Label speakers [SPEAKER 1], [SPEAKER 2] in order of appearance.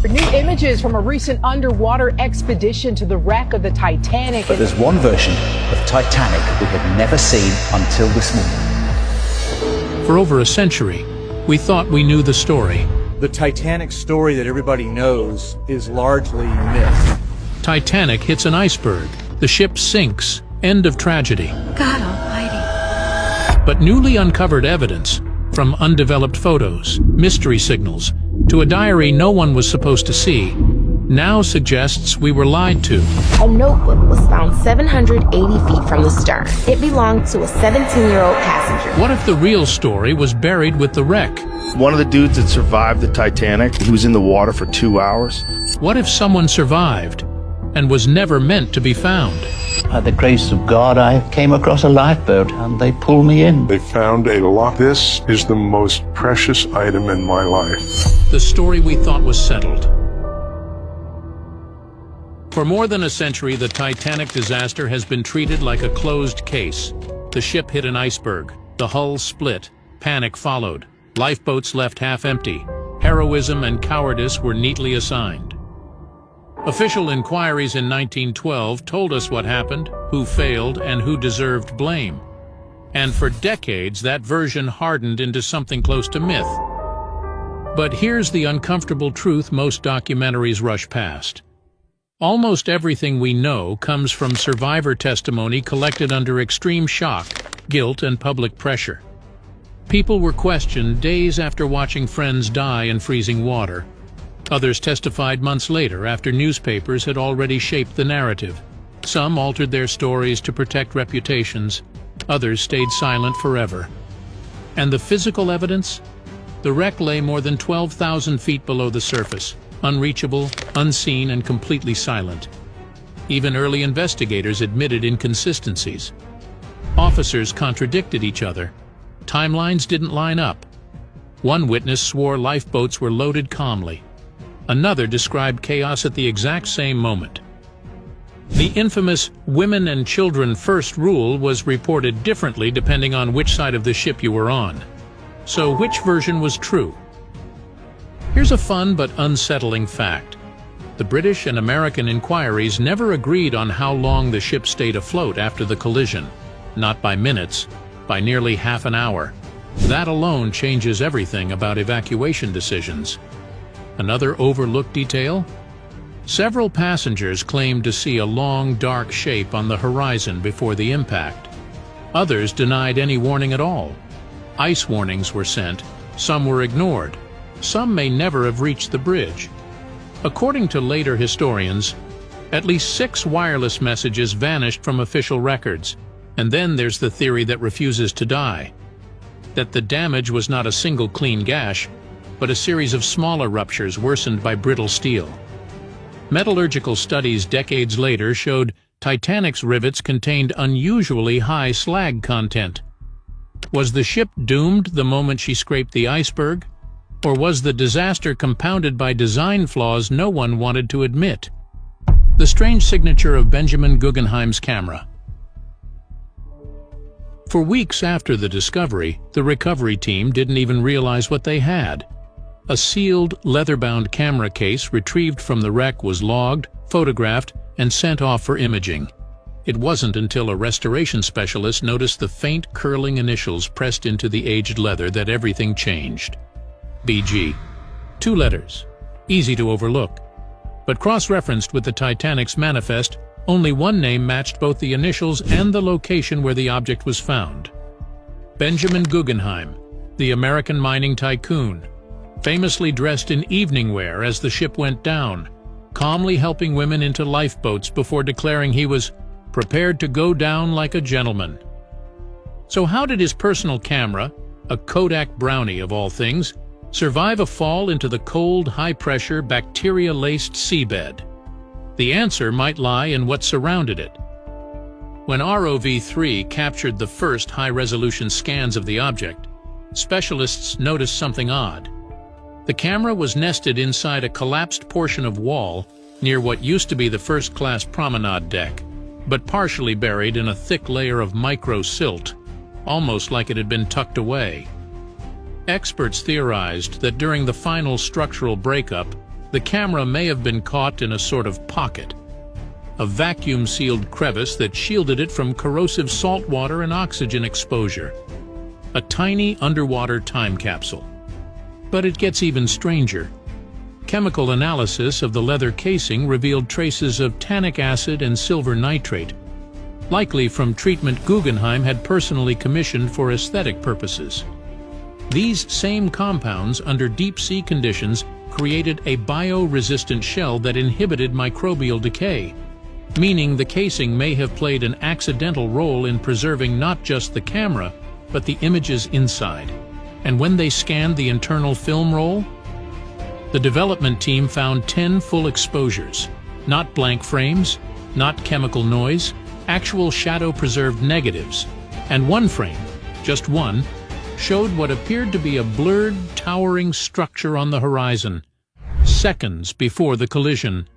[SPEAKER 1] New images from a recent underwater expedition to the wreck of the Titanic.
[SPEAKER 2] But there's one version of Titanic we had never seen until this morning.
[SPEAKER 3] For over a century, we thought we knew the story.
[SPEAKER 4] The Titanic story that everybody knows is largely myth.
[SPEAKER 3] Titanic hits an iceberg. The ship sinks. End of tragedy.
[SPEAKER 5] God almighty.
[SPEAKER 3] But newly uncovered evidence, from undeveloped photos, mystery signals, to a diary no one was supposed to see, now suggests we were lied to.
[SPEAKER 5] A notebook was found 780 feet from the stern. It belonged to a 17-year-old passenger.
[SPEAKER 3] What if the real story was buried with the wreck?
[SPEAKER 6] One of the dudes that survived the Titanic, he was in the water for 2 hours.
[SPEAKER 3] What if someone survived and was never meant to be found?
[SPEAKER 2] By the grace of God, I came across a lifeboat and they pulled me in.
[SPEAKER 7] They found a lock. This is the most precious item in my life.
[SPEAKER 3] The story we thought was settled. For more than a century, the Titanic disaster has been treated like a closed case. The ship hit an iceberg. The hull split. Panic followed. Lifeboats left half empty. Heroism and cowardice were neatly assigned. Official inquiries in 1912 told us what happened, who failed, and who deserved blame. And for decades, that version hardened into something close to myth. But here's the uncomfortable truth most documentaries rush past. Almost everything we know comes from survivor testimony collected under extreme shock, guilt, and public pressure. People were questioned days after watching friends die in freezing water. Others testified months later after newspapers had already shaped the narrative. Some altered their stories to protect reputations. Others stayed silent forever. And the physical evidence? The wreck lay more than 12,000 feet below the surface, unreachable, unseen, and completely silent. Even early investigators admitted inconsistencies. Officers contradicted each other. Timelines didn't line up. One witness swore lifeboats were loaded calmly. Another described chaos at the exact same moment. The infamous women and children first rule was reported differently depending on which side of the ship you were on. So which version was true? Here's a fun but unsettling fact. The British and American inquiries never agreed on how long the ship stayed afloat after the collision. Not by minutes, by nearly half an hour. That alone changes everything about evacuation decisions. Another overlooked detail? Several passengers claimed to see a long, dark shape on the horizon before the impact. Others denied any warning at all. Ice warnings were sent, some were ignored. Some may never have reached the bridge. According to later historians, at least 6 wireless messages vanished from official records. And then there's the theory that refuses to die. That the damage was not a single clean gash, but a series of smaller ruptures worsened by brittle steel. Metallurgical studies decades later showed Titanic's rivets contained unusually high slag content. Was the ship doomed the moment she scraped the iceberg? Or was the disaster compounded by design flaws no one wanted to admit? The strange signature of Benjamin Guggenheim's camera. For weeks after the discovery, the recovery team didn't even realize what they had. A sealed, leather-bound camera case retrieved from the wreck was logged, photographed, and sent off for imaging. It wasn't until a restoration specialist noticed the faint, curling initials pressed into the aged leather that everything changed. BG. 2 letters. Easy to overlook. But cross-referenced with the Titanic's manifest, only one name matched both the initials and the location where the object was found. Benjamin Guggenheim, the American mining tycoon, famously dressed in evening wear as the ship went down, calmly helping women into lifeboats before declaring he was prepared to go down like a gentleman. So how did his personal camera, a Kodak Brownie of all things, survive a fall into the cold, high-pressure, bacteria-laced seabed? The answer might lie in what surrounded it. When ROV-3 captured the first high-resolution scans of the object, specialists noticed something odd. The camera was nested inside a collapsed portion of wall near what used to be the first-class promenade deck, but partially buried in a thick layer of micro-silt, almost like it had been tucked away. Experts theorized that during the final structural breakup, The camera may have been caught in a sort of pocket, a vacuum-sealed crevice that shielded it from corrosive salt water and oxygen exposure. A tiny underwater time capsule. But it gets even stranger. Chemical analysis of the leather casing revealed traces of tannic acid and silver nitrate, likely from treatment Guggenheim had personally commissioned for aesthetic purposes. These same compounds, under deep-sea conditions, created a bio-resistant shell that inhibited microbial decay, meaning the casing may have played an accidental role in preserving not just the camera, but the images inside. And when they scanned the internal film roll, the development team found 10 full exposures, not blank frames, not chemical noise, actual shadow-preserved negatives, and one frame, just one, showed what appeared to be a blurred, towering structure on the horizon, seconds before the collision.